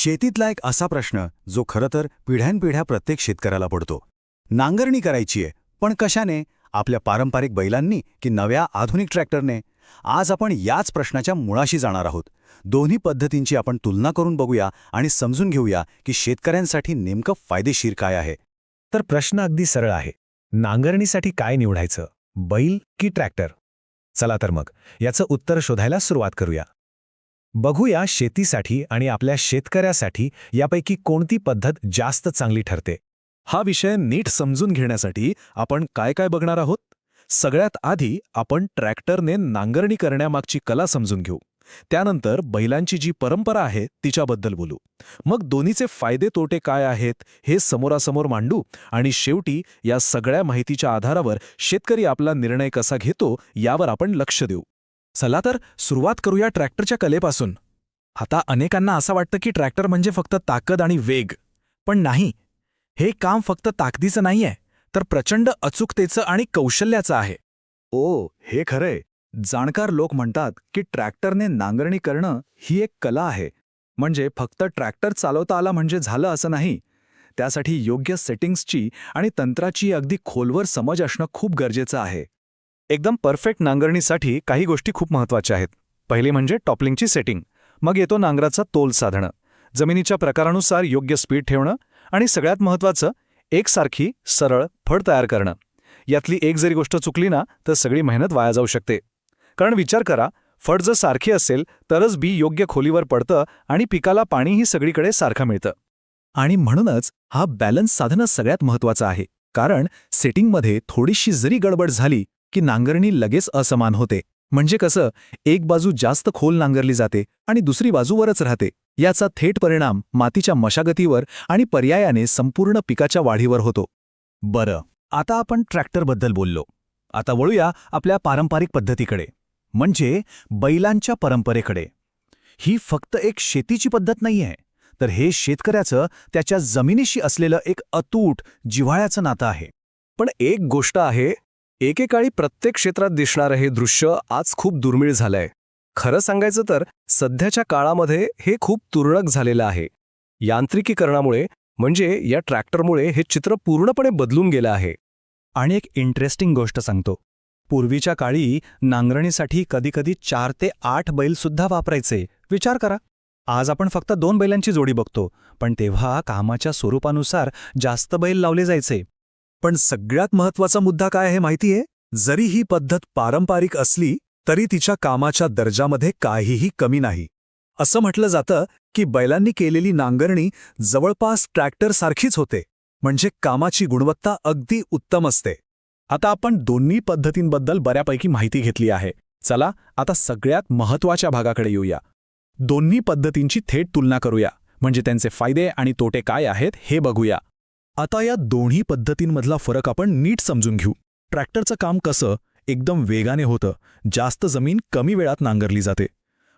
शेतीतला एक असा प्रश्न जो खरं तर पिढ्यानपिढ्या प्रत्येक शेतकऱ्याला पडतो. नांगरणी करायची आहे, पण कशाने? आपल्या पारंपरिक बैलांनी की नव्या आधुनिक ट्रॅक्टरने? आज आपण याच प्रश्नाच्या मुळाशी जाणार आहोत. दोन्ही पद्धतींची आपण तुलना करून बघूया आणि समजून घेऊया की शेतकऱ्यांसाठी नेमकं फायदेशीर काय आहे. तर प्रश्न अगदी सरळ आहे. नांगरणीसाठी काय निवडायचं, बैल की ट्रॅक्टर? चला तर मग याचं उत्तर शोधायला सुरुवात करूया. बघूया शेतीसाठी आणि आपल्या शेतकऱ्यासाठी यापैकी कोणती पद्धत जास्त चांगली ठरते. हा विषय नीट समजून घेण्यासाठी आपण काय काय बघणार आहोत. सगळ्यात आधी आपण ट्रॅक्टरने नांगरणी करण्यामागची कला समजून घेऊ. त्यानंतर बैलांची जी परंपरा आहे तिच्याबद्दल बोलू. मग दोन्हीचे फायदे तोटे काय आहेत हे समोरासमोर मांडू आणि शेवटी या सगळ्या माहितीच्या आधारावर शेतकरी आपला निर्णय कसा घेतो यावर आपण लक्ष देऊ. चला तर सुरुवात करूया ट्रॅक्टरच्या कलेपासून. आता अनेकांना असं वाटतं की ट्रॅक्टर म्हणजे फक्त ताकद आणि वेग, पण नाही. हे काम फक्त ताकदीचं नाहीये, तर प्रचंड अचूकतेचं आणि कौशल्याचं आहे. हे खरंय. जाणकार लोक म्हणतात की ट्रॅक्टरने नांगरणी करणं ही एक कला आहे. म्हणजे फक्त ट्रॅक्टर चालवता आला म्हणजे झालं असं नाही. त्यासाठी योग्य सेटिंग्सची आणि तंत्राची अगदी खोलवर समज असणं खूप गरजेचं आहे. एकदम परफेक्ट नांगरणीसाठी काही गोष्टी खूप महत्त्वाच्या आहेत. पहिली म्हणजे टॉपलिंगची सेटिंग. मग येतो नांगराचा तोल साधणं, जमिनीच्या प्रकारानुसार योग्य स्पीड ठेवणं आणि सगळ्यात महत्त्वाचं एकसारखी सरळ फळ तयार करणं. यातली एक जरी गोष्ट चुकली ना तर सगळी मेहनत वाया जाऊ शकते. कारण विचार करा, फळ जर सारखी असेल तरच बी योग्य खोलीवर पडतं आणि पिकाला पाणीही सगळीकडे सारखं मिळतं. आणि म्हणूनच हा बॅलन्स साधणं सगळ्यात महत्त्वाचं आहे. कारण सेटिंगमध्ये थोडीशी जरी गडबड झाली की नांगरणी लगेच असमान होते. म्हणजे कसं, एक बाजू जास्त खोल नांगरली जाते आणि दुसरी बाजू वरच राहते. याचा थेट परिणाम मातीच्या मशागतीवर आणि पर्यायाने संपूर्ण पिकाच्या वाढीवर होतो. बरं, आता आपण ट्रॅक्टरबद्दल बोललो. आता वळूया आपल्या पारंपरिक पद्धतीकडे, म्हणजे बैलांच्या परंपरेकडे. ही फक्त एक शेतीची पद्धत नाहीये, तर हे शेतकऱ्याचं त्याच्या जमिनीशी असलेलं एक अतूट जिव्हाळ्याचं नातं आहे. पण एक गोष्ट आहे, एकेकाळी प्रत्येक क्षेत्रात दिसणारं हे दृश्य आज खूप दुर्मिळ झालंय. खरं सांगायचं तर सध्याच्या काळामध्ये हे खूप तुरळक झालेलं आहे. यांत्रिकीकरणामुळे म्हणजे या ट्रॅक्टरमुळे हे चित्र पूर्णपणे बदलून गेलं आहे. आणि एक इंटरेस्टिंग गोष्ट सांगतो. पूर्वीच्या काळी नांगरणीसाठी कधीकधी 4 ते 8 बैलसुद्धा वापरायचे. विचार करा, आज आपण फक्त 2 बैलांची जोडी बघतो, पण तेव्हा कामाच्या स्वरूपानुसार जास्त बैल लावले जायचे. पण सगळ्यात महत्त्वाचा मुद्दा काय आहे माहितीये? जरी ही पद्धत पारंपरिक असली तरी तिच्या कामाच्या दर्जामध्ये काहीही कमी नाही. असं म्हटलं जातं की बैलांनी केलेली नांगरणी जवळपास ट्रॅक्टरसारखीच होते. म्हणजे कामाची गुणवत्ता अगदी उत्तम असते. आता आपण दोन्ही पद्धतींबद्दल बऱ्यापैकी माहिती घेतली आहे. चला आता सगळ्यात महत्त्वाच्या भागाकडे येऊया. दोन्ही पद्धतींची थेट तुलना करूया, म्हणजे त्यांचे फायदे आणि तोटे काय आहेत हे बघूया. आता या दोन्ही पद्धतींमधला फरक आपण नीट समजून घेऊ. ट्रॅक्टरचं काम कसं एकदम वेगाने होतं, जास्त जमीन कमी वेळात नांगरली जाते,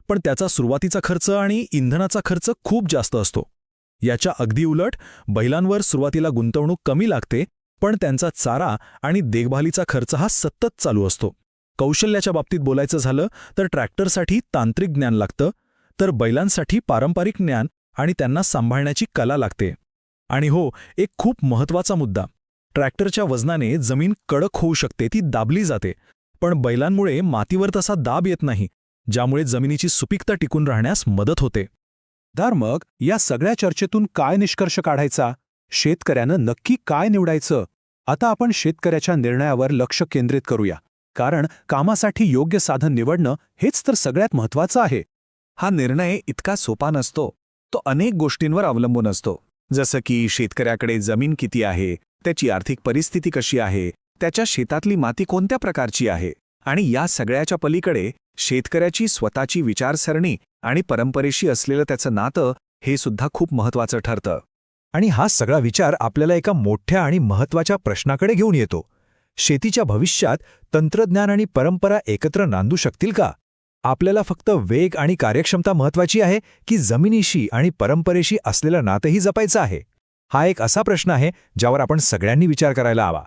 पण त्याचा सुरुवातीचा खर्च आणि इंधनाचा खर्च खूप जास्त असतो. याच्या अगदी उलट बैलांवर सुरुवातीला गुंतवणूक कमी लागते, पण त्यांचा चारा आणि देखभालीचा खर्च हा सतत चालू असतो. कौशल्याच्या बाबतीत बोलायचं झालं तर ट्रॅक्टरसाठी तांत्रिक ज्ञान लागतं, तर बैलांसाठी पारंपरिक ज्ञान आणि त्यांना सांभाळण्याची कला लागते. आणि हो, एक खूप महत्त्वाचा मुद्दा, ट्रॅक्टरच्या वजनाने जमीन कडक होऊ शकते, ती दाबली जाते, पण बैलांमुळे मातीवर तसा दाब येत नाही, ज्यामुळे जमिनीची सुपीकता टिकून राहण्यास मदत होते. तर मग या सगळ्या चर्चेतून काय निष्कर्ष काढायचा? शेतकऱ्यानं नक्की काय निवडायचं? आता आपण शेतकऱ्याच्या निर्णयावर लक्ष केंद्रित करूया, कारण कामासाठी योग्य साधन निवडणं हेच तर सगळ्यात महत्त्वाचं आहे. हा निर्णय इतका सोपा नसतो. तो अनेक गोष्टींवर अवलंबून असतो. जसं की शेतकऱ्याकडे जमीन किती आहे, त्याची आर्थिक परिस्थिती कशी आहे, त्याच्या शेतातली माती कोणत्या प्रकारची आहे, आणि या सगळ्याच्या पलीकडे शेतकऱ्याची स्वतःची विचारसरणी आणि परंपरेशी असलेलं त्याचं नातं हे सुद्धा खूप महत्त्वाचं ठरतं. आणि हा सगळा विचार आपल्याला एका मोठ्या आणि महत्त्वाच्या प्रश्नाकडे घेऊन येतो. शेतीच्या भविष्यात तंत्रज्ञान आणि परंपरा एकत्र नांदू शकतील का? आपल्याला फक्त वेग आणि कार्यक्षमता महत्त्वाची आहे की जमिनीशी आणि परंपरेशी असलेलं नातंही जपायचं आहे? हा एक असा प्रश्न आहे ज्यावर आपण सगळ्यांनी विचार करायला हवा.